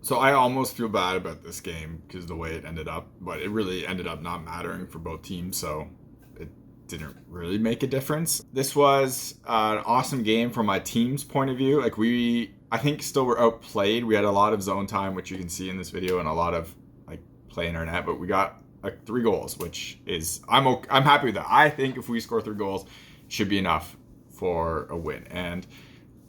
So I almost feel bad about this game because of the way it ended up, but it really ended up not mattering for both teams, so it didn't really make a difference. This was an awesome game from my team's point of view. Like I think still were outplayed. We had a lot of zone time, which you can see in this video, and a lot of like play in our net, but we got like 3 goals, which is I'm happy with that. I think if we score 3 goals, it should be enough for a win. And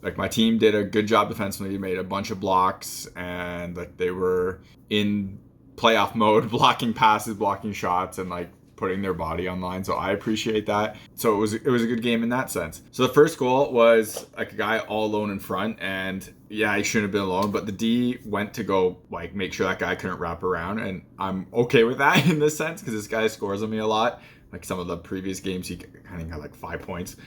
like my team did a good job defensively, made a bunch of blocks, and like they were in playoff mode, blocking passes, blocking shots, and like putting their body on line. So I appreciate that. So it was a good game in that sense. So the first goal was like a guy all alone in front, and yeah, he shouldn't have been alone, but the D went to go like make sure that guy couldn't wrap around, and I'm okay with that in this sense because this guy scores on me a lot. Like some of the previous games, he kind of got like 5 points,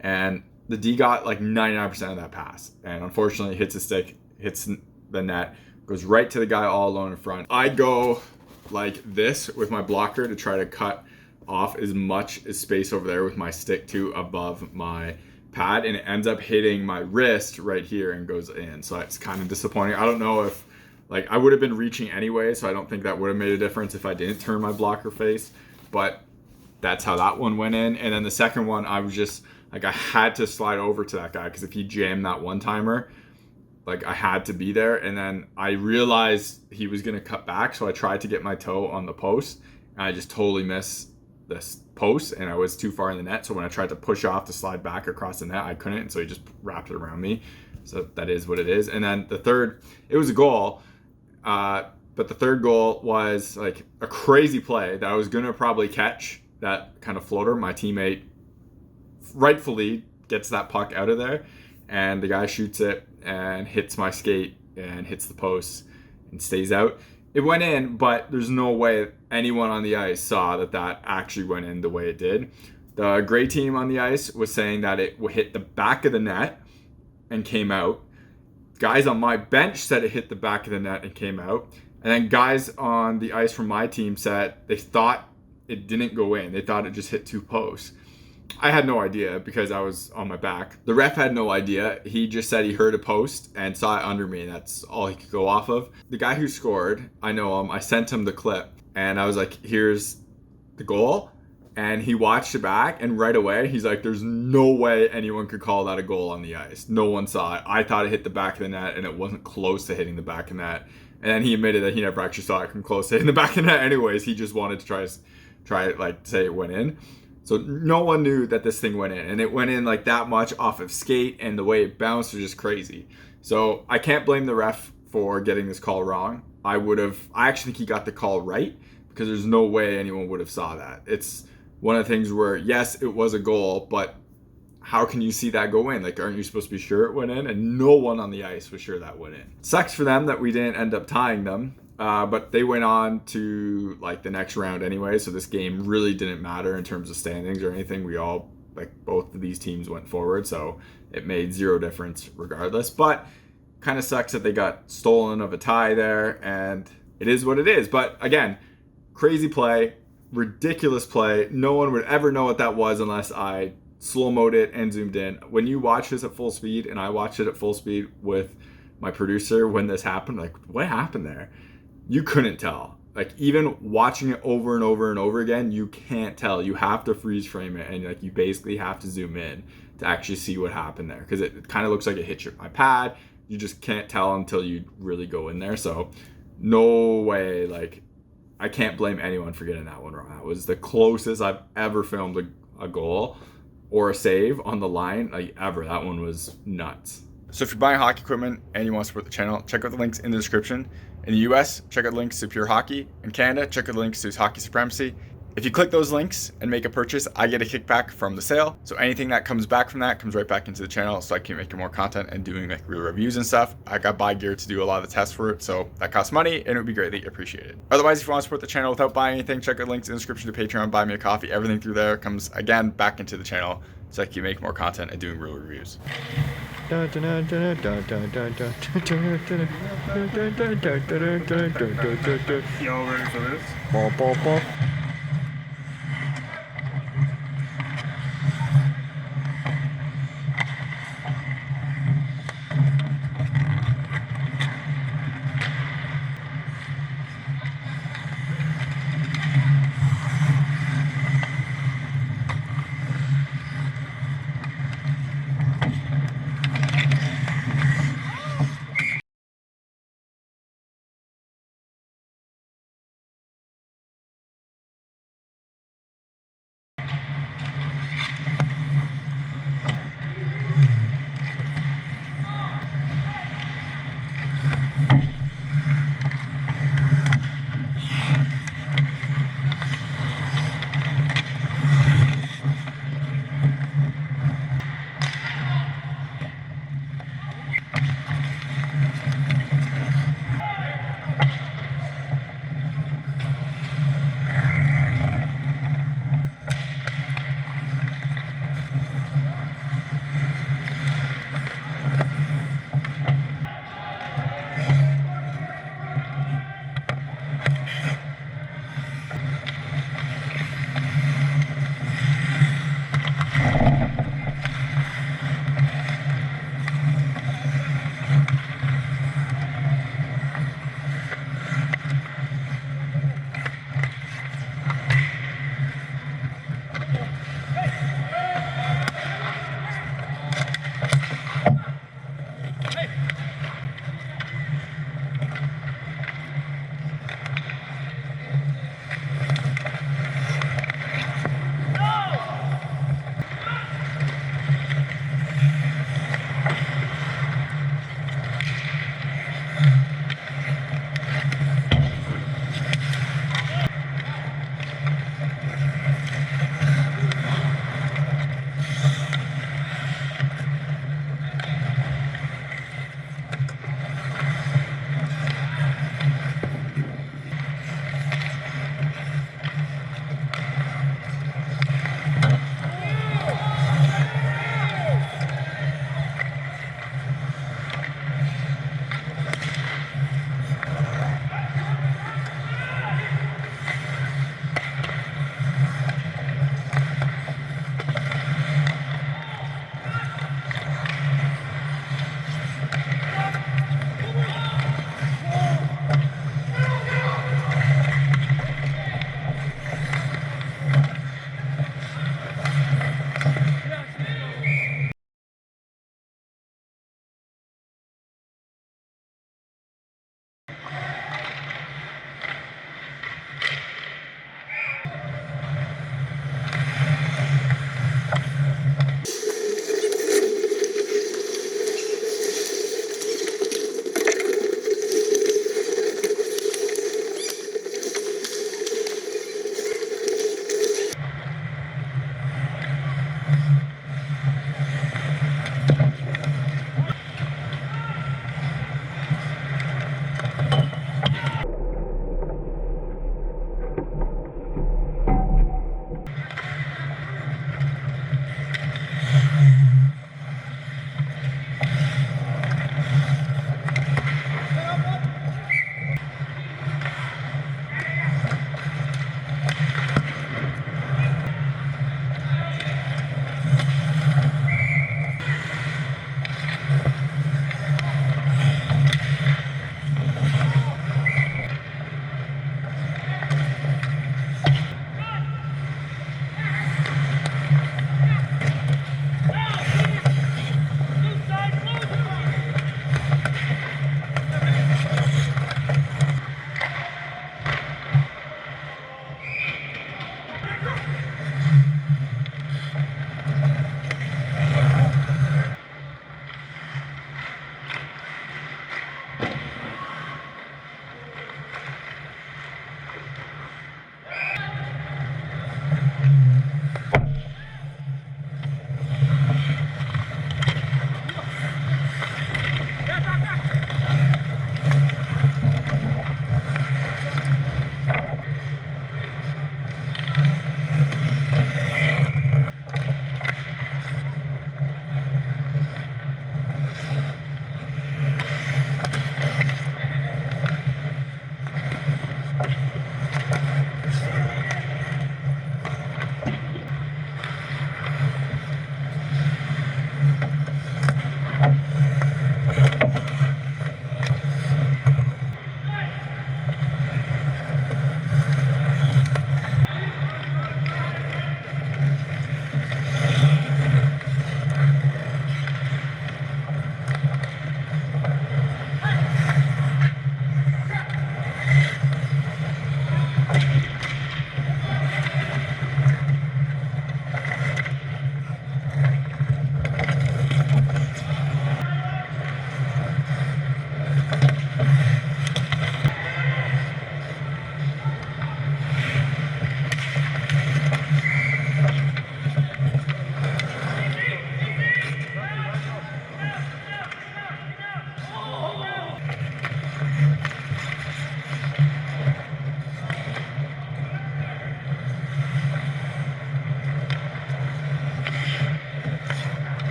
and the D got like 99% of that pass, and unfortunately hits the stick, hits the net, goes right to the guy all alone in front. I go like this with my blocker to try to cut off as much as space over there with my stick to above my pad, and it ends up hitting my wrist right here and goes in. So it's kind of disappointing. I don't know if like I would have been reaching anyway, so I don't think that would have made a difference if I didn't turn my blocker face, but that's how that one went in. And then the second one, I was just like, I had to slide over to that guy because if he jammed that one timer, like I had to be there. And then I realized he was going to cut back, so I tried to get my toe on the post, and I just totally missed this post, and I was too far in the net. So when I tried to push off to slide back across the net, I couldn't, and so he just wrapped it around me. So that is what it is. And then the third, it was a goal, but the third goal was like a crazy play that I was going to probably catch, that kind of floater. My teammate rightfully gets that puck out of there, and the guy shoots it and hits my skate and hits the post and stays out. It went in, but there's no way anyone on the ice saw that actually went in the way it did. The gray team on the ice was saying that it hit the back of the net and came out. Guys on my bench said it hit the back of the net and came out. And then guys on the ice from my team said they thought it didn't go in. They thought it just hit 2 posts. I had no idea because I was on my back. The ref had no idea. He just said he heard a post and saw it under me, and that's all he could go off of. The guy who scored, I know him. I sent him the clip, and I was like, here's the goal. And he watched it back, and right away, he's like, there's no way anyone could call that a goal on the ice. No one saw it. I thought it hit the back of the net, and it wasn't close to hitting the back of the net. And then he admitted that he never actually saw it come close to hitting the back of the net anyways. He just wanted to try like say it went in. So no one knew that this thing went in, and it went in like that much off of skate, and the way it bounced was just crazy. So I can't blame the ref for getting this call wrong. I actually think he got the call right, because there's no way anyone would have saw that. It's one of the things where, yes, it was a goal, but how can you see that go in? Like, aren't you supposed to be sure it went in? And no one on the ice was sure that went in. Sucks for them that we didn't end up tying them. But they went on to like the next round anyway, so this game really didn't matter in terms of standings or anything. We all, like, both of these teams went forward, so it made 0 difference regardless. But kind of sucks that they got stolen of a tie there, and it is what it is. But again, crazy play, ridiculous play. No one would ever know what that was unless I slow-moed it and zoomed in. When you watch this at full speed, and I watched it at full speed with my producer when this happened, like, what happened there? You couldn't tell. Like, even watching it over and over and over again, you can't tell. You have to freeze frame it, and like you basically have to zoom in to actually see what happened there, because it kind of looks like it hit my pad. You just can't tell until you really go in there. So no way, like, I can't blame anyone for getting that one wrong. That was the closest I've ever filmed a goal or a save on the line, like, ever. That one was nuts. So if you're buying hockey equipment and you want to support the channel, check out the links in the description. In the US, check out links to Pure Hockey. In Canada, check out the links to Hockey Supremacy. If you click those links and make a purchase, I get a kickback from the sale. So anything that comes back from that comes right back into the channel, so I can make more content and doing like real reviews and stuff. I got buy gear to do a lot of the tests for it, so that costs money, and it would be greatly appreciated. Otherwise, if you want to support the channel without buying anything, check out links in the description to Patreon, buy me a coffee. Everything through there comes again back into the channel, so I can make more content and doing real reviews. Y'all ready for this?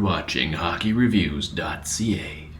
watching HockeyReviews.ca.